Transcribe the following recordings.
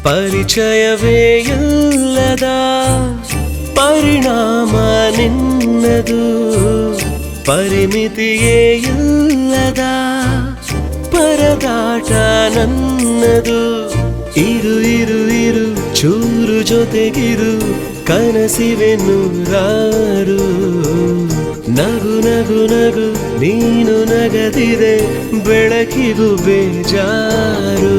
ಪರಿಚಯವೇ ಇಲ್ಲದ ಪರಿಣಾಮ ನಿನ್ನದು, ಪರಿಮಿತಿಯೇ ಇಲ್ಲದ ಪರದಾಟ ನನ್ನದು. ಇರು ಇರು ಇರು ಚೂರು ಜೊತೆಗಿರು, ಕನಸಿವೆ ನೂರಾರು. ನಗು ನಗು ನಗು ನೀನು ನಗದಿದೆ, ಬೆಳಕಿಗೂ ಬೇಜಾರು.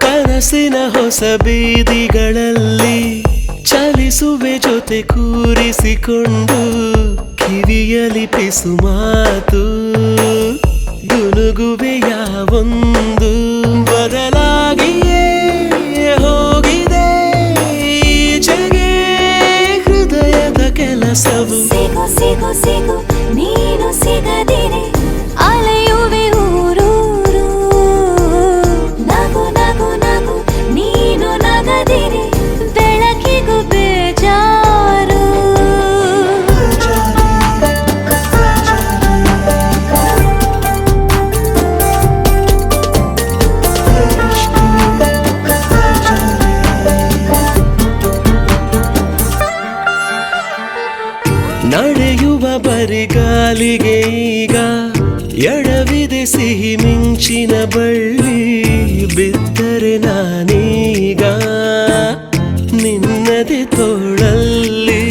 ಕನಸಿನ ಹೊಸ ಬೀದಿಗಳಲ್ಲಿ ಚಲಿಸುವೆ ಜೊತೆ ಕೂರಿಸಿಕೊಂಡು, ಕಿವಿಯಲಿ ಪಿಸು ಮಾತು ಗುನುಗುವೆ ಯಾವೊಂದು. ಬದಲಾಗಿಯೇ ಹೋಗಿದೆ ಈಚೆಗೆ ಹೃದಯದ ಕೆಲಸವು. ಸಿಗು ಸಿಗು ಸಿಗು ನೀನು ಸಿಗದಿರೆ ಅಲೆಯುವೆ ಊರೂರು. ನಗು ನಗು ನಗು ನೀನು ನಗದಿರೆ ಬೆಳಕಿಗೂ ಬೇಜಾರು. ನಡೆಯುವ ಬರಿಗಾಲಿಗೆ ಈಗ ಎಡವಿದೆ ಸಿಹಿ ಮಿಂಚಿನ ಬಳ್ಳಿ. ಬಿದ್ದರೆ ನಾನೀಗ ನಿನ್ನದೆ ತೋಳಲ್ಲಿ.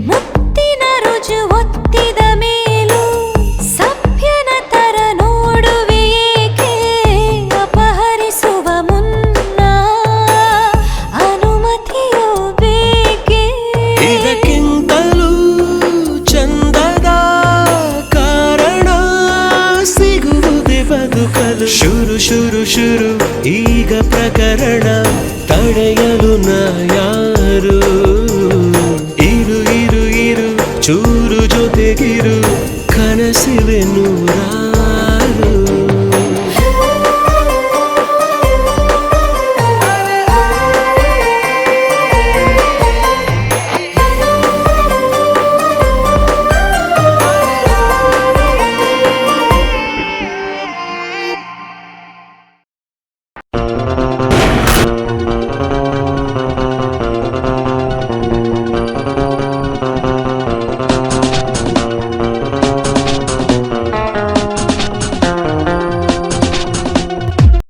ಮುತ್ತಿನ ರುಜು ಒತ್ತಿದ ಮೇಲೂ ಸಭ್ಯನ ತರ ನೋಡುವೆ ಏಕೆ? ಅಪಹರಿಸುವ ಮುನ್ನ ಅನುಮತಿಯೋ ಬೇಕೆ? ಇದಕ್ಕಿಂತಲೂ ಚಂದದ ಕಾರಣ ಸಿಗುವುದೇ ಬದುಕಲು. ಶುರು ಶುರು ಶುರು ಈಗ ಪ್ರಕರಣ, ತಡೆಯಲು ನಾ ಯಾರು? ಇರು ಇರು ಇರು ಚೂರು ಜೊತೆಗಿರು, ಕನಸಿವೆ ನೂರಾರು.